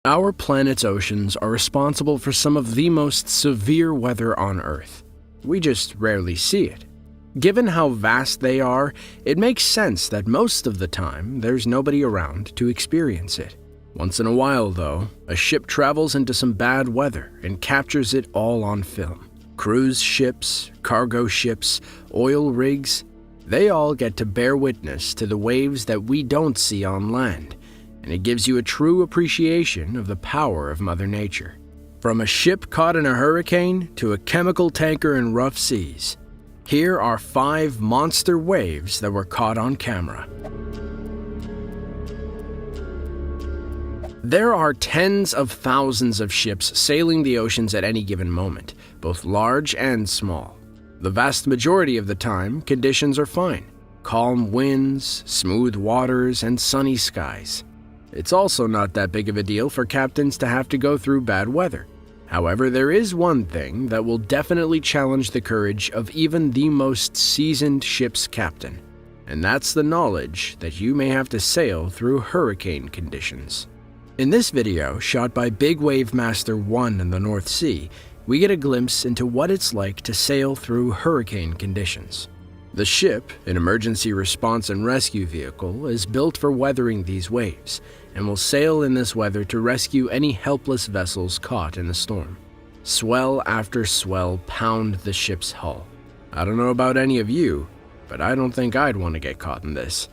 Our planet's oceans are responsible for some of the most severe weather on Earth. We just rarely see it. Given how vast they are, it makes sense that most of the time there's nobody around to experience it. Once in a while, though, a ship travels into some bad weather and captures it all on film. Cruise ships, cargo ships, oil rigs, they all get to bear witness to the waves that we don't see on land, and it gives you a true appreciation of the power of Mother Nature. From a ship caught in a hurricane to a chemical tanker in rough seas, here are 5 monster waves that were caught on camera. There are tens of thousands of ships sailing the oceans at any given moment, both large and small. The vast majority of the time, conditions are fine. Calm winds, smooth waters, and sunny skies. It's also not that big of a deal for captains to have to go through bad weather. However, there is one thing that will definitely challenge the courage of even the most seasoned ship's captain, and that's the knowledge that you may have to sail through hurricane conditions. In this video, shot by Big Wave Master 1 in the North Sea, we get a glimpse into what it's like to sail through hurricane conditions. The ship, an emergency response and rescue vehicle, is built for weathering these waves, and will sail in this weather to rescue any helpless vessels caught in the storm. Swell after swell pound the ship's hull. I don't know about any of you, but I don't think I'd want to get caught in this.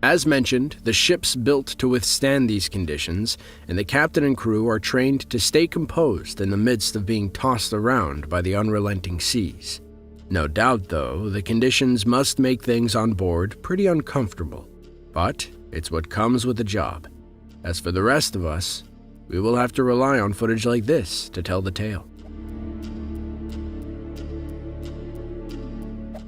As mentioned, the ship's built to withstand these conditions, and the captain and crew are trained to stay composed in the midst of being tossed around by the unrelenting seas. No doubt, though, the conditions must make things on board pretty uncomfortable, but it's what comes with the job. As for the rest of us, we will have to rely on footage like this to tell the tale.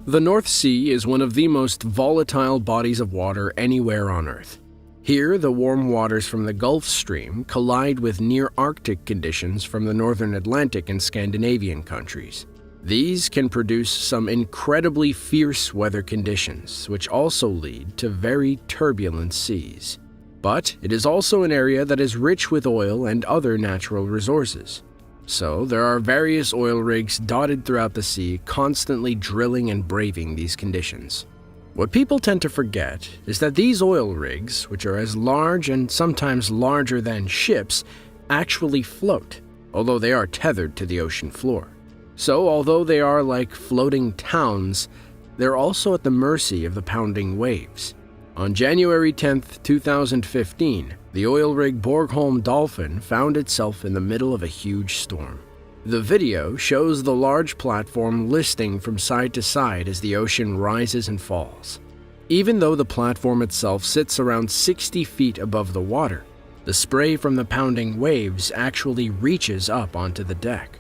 The North Sea is one of the most volatile bodies of water anywhere on Earth. Here, the warm waters from the Gulf Stream collide with near-Arctic conditions from the northern Atlantic and Scandinavian countries. These can produce some incredibly fierce weather conditions, which also lead to very turbulent seas. But it is also an area that is rich with oil and other natural resources. So there are various oil rigs dotted throughout the sea, constantly drilling and braving these conditions. What people tend to forget is that these oil rigs, which are as large and sometimes larger than ships, actually float, although they are tethered to the ocean floor. So although they are like floating towns, they're also at the mercy of the pounding waves. On January 10, 2015, the oil rig Borgholm Dolphin found itself in the middle of a huge storm. The video shows the large platform listing from side to side as the ocean rises and falls. Even though the platform itself sits around 60 feet above the water, the spray from the pounding waves actually reaches up onto the deck.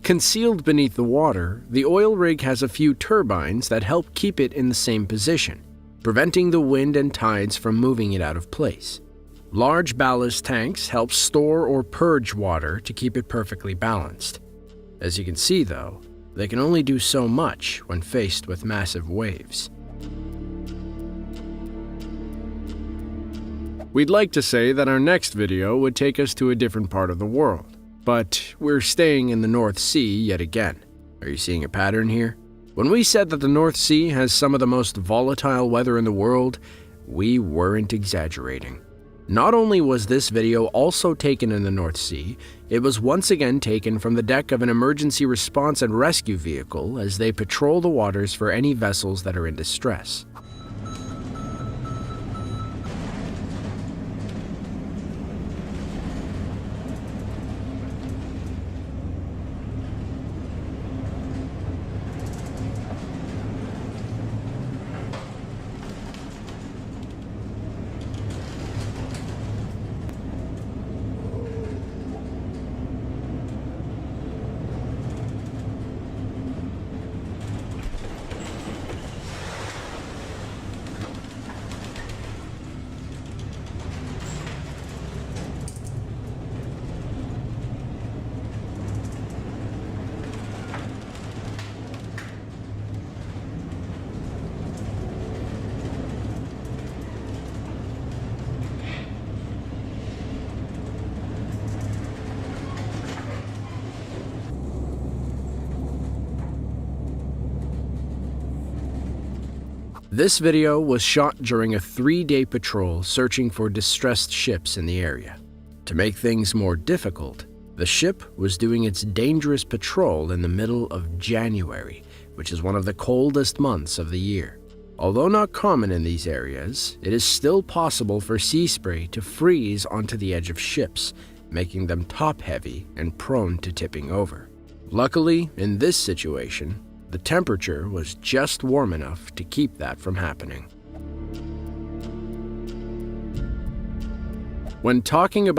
Concealed beneath the water, the oil rig has a few turbines that help keep it in the same position, preventing the wind and tides from moving it out of place. Large ballast tanks help store or purge water to keep it perfectly balanced. As you can see, though, they can only do so much when faced with massive waves. We'd like to say that our next video would take us to a different part of the world, But we're staying in the North Sea yet again. Are you seeing a pattern here? When we said that the North Sea has some of the most volatile weather in the world, we weren't exaggerating. Not only was this video also taken in the North Sea, it was once again taken from the deck of an emergency response and rescue vehicle as they patrol the waters for any vessels that are in distress. This video was shot during a 3-day patrol searching for distressed ships in the area. To make things more difficult, the ship was doing its dangerous patrol in the middle of January, which is one of the coldest months of the year. Although not common in these areas, it is still possible for sea spray to freeze onto the edge of ships, making them top-heavy and prone to tipping over. Luckily, in this situation, the temperature was just warm enough to keep that from happening. When talking about